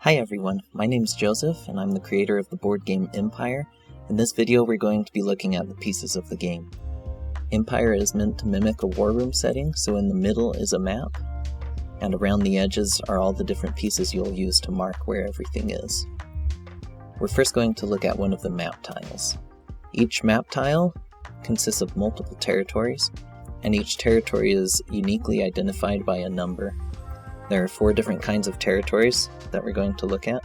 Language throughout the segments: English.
Hi everyone, my name is Joseph and I'm the creator of the board game Empire. In this video we're going to be looking at the pieces of the game. Empire is meant to mimic a war room setting, so in the middle is a map, and around the edges are all the different pieces you'll use to mark where everything is. We're first going to look at one of the map tiles. Each map tile consists of multiple territories, and each territory is uniquely identified by a number. There are 4 different kinds of territories that we're going to look at.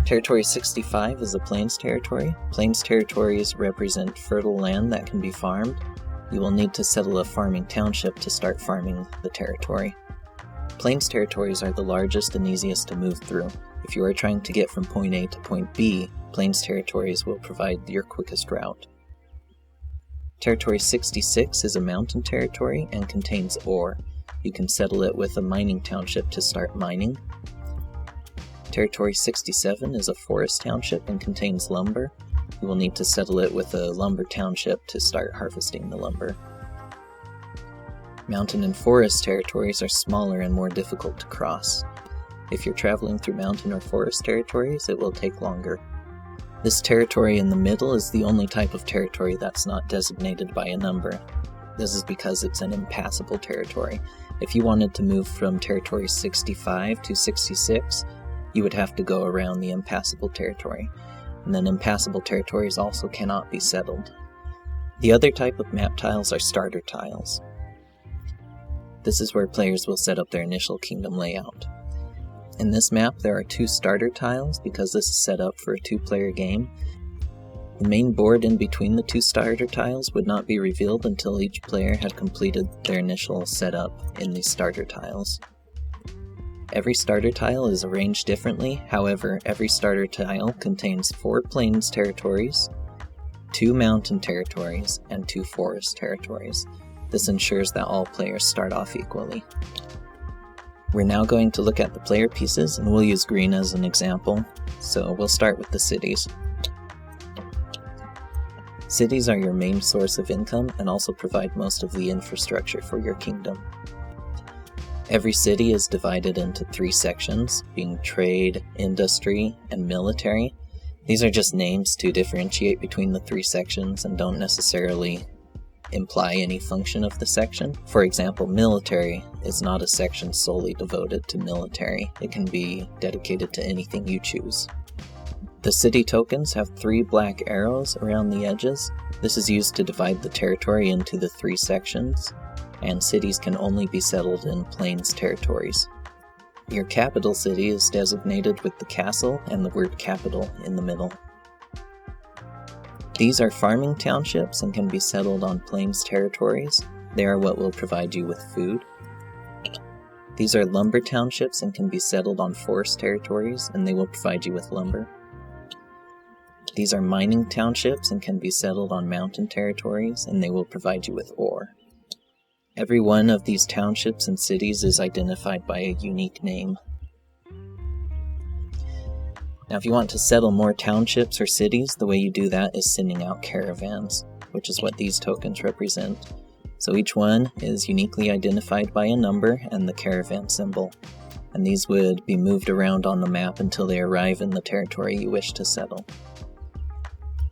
Territory 65 is a plains territory. Plains territories represent fertile land that can be farmed. You will need to settle a farming township to start farming the territory. Plains territories are the largest and easiest to move through. If you are trying to get from point A to point B, plains territories will provide your quickest route. Territory 66 is a mountain territory and contains ore. You can settle it with a mining township to start mining. Territory 67 is a forest township and contains lumber. You will need to settle it with a lumber township to start harvesting the lumber. Mountain and forest territories are smaller and more difficult to cross. If you're traveling through mountain or forest territories, it will take longer. This territory in the middle is the only type of territory that's not designated by a number. This is because it's an impassable territory. If you wanted to move from territory 65 to 66, you would have to go around the impassable territory. And then impassable territories also cannot be settled. The other type of map tiles are starter tiles. This is where players will set up their initial kingdom layout. In this map there are 2 starter tiles because this is set up for a 2-player game. The main board in between the 2 starter tiles would not be revealed until each player had completed their initial setup in these starter tiles. Every starter tile is arranged differently, however, every starter tile contains 4 plains territories, 2 mountain territories, and 2 forest territories. This ensures that all players start off equally. We're now going to look at the player pieces, and we'll use green as an example, so we'll start with the cities. Cities are your main source of income and also provide most of the infrastructure for your kingdom. Every city is divided into 3 sections, being trade, industry, and military. These are just names to differentiate between the 3 sections and don't necessarily imply any function of the section. For example, military is not a section solely devoted to military. It can be dedicated to anything you choose. The city tokens have 3 black arrows around the edges. This is used to divide the territory into the 3 sections, and cities can only be settled in plains territories. Your capital city is designated with the castle and the word capital in the middle. These are farming townships and can be settled on plains territories. They are what will provide you with food. These are lumber townships and can be settled on forest territories, and they will provide you with lumber. These are mining townships and can be settled on mountain territories, and they will provide you with ore. Every one of these townships and cities is identified by a unique name. Now if you want to settle more townships or cities, the way you do that is sending out caravans, which is what these tokens represent. So each one is uniquely identified by a number and the caravan symbol, and these would be moved around on the map until they arrive in the territory you wish to settle.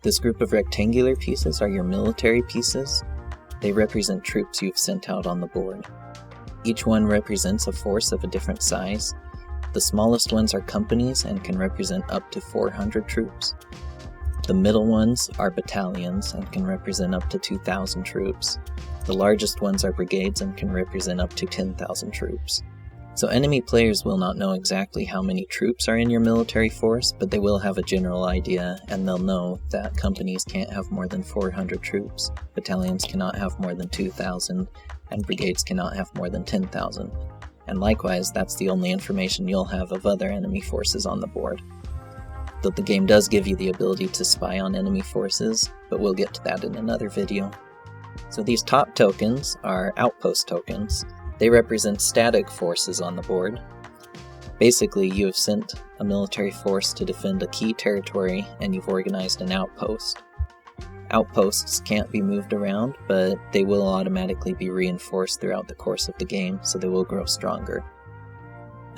This group of rectangular pieces are your military pieces. They represent troops you've sent out on the board. Each one represents a force of a different size. The smallest ones are companies and can represent up to 400 troops. The middle ones are battalions and can represent up to 2,000 troops. The largest ones are brigades and can represent up to 10,000 troops. So enemy players will not know exactly how many troops are in your military force, but they will have a general idea, and they'll know that companies can't have more than 400 troops, battalions cannot have more than 2,000, and brigades cannot have more than 10,000. And likewise, that's the only information you'll have of other enemy forces on the board. Though the game does give you the ability to spy on enemy forces, but we'll get to that in another video. So these top tokens are outpost tokens. They represent static forces on the board. Basically, you have sent a military force to defend a key territory and you've organized an outpost. Outposts can't be moved around, but they will automatically be reinforced throughout the course of the game, so they will grow stronger.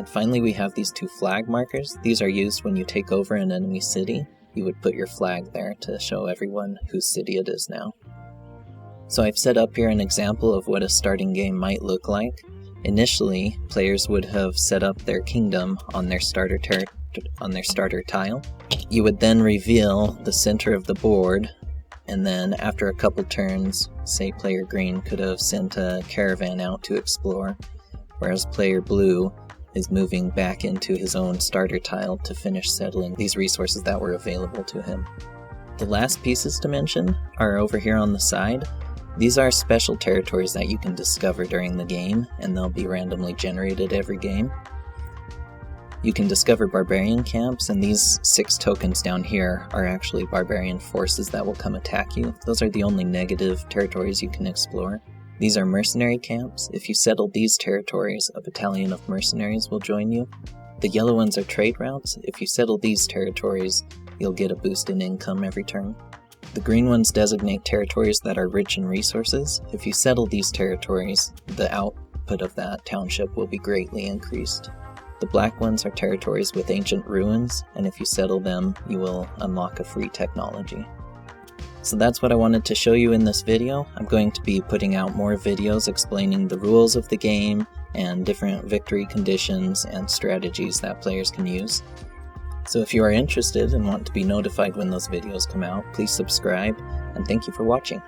And finally we have these 2 flag markers. These are used when you take over an enemy city. You would put your flag there to show everyone whose city it is now. So I've set up here an example of what a starting game might look like. Initially, players would have set up their kingdom on their starter tile. You would then reveal the center of the board, and then after a couple turns, say player green could have sent a caravan out to explore, whereas player blue is moving back into his own starter tile to finish settling these resources that were available to him. The last pieces to mention are over here on the side. These are special territories that you can discover during the game, and they'll be randomly generated every game. You can discover barbarian camps, and these 6 tokens down here are actually barbarian forces that will come attack you. Those are the only negative territories you can explore. These are mercenary camps. If you settle these territories, a battalion of mercenaries will join you. The yellow ones are trade routes. If you settle these territories, you'll get a boost in income every turn. The green ones designate territories that are rich in resources. If you settle these territories, the output of that township will be greatly increased. The black ones are territories with ancient ruins, and if you settle them, you will unlock a free technology. So that's what I wanted to show you in this video. I'm going to be putting out more videos explaining the rules of the game and different victory conditions and strategies that players can use. So if you are interested and want to be notified when those videos come out, please subscribe, and thank you for watching.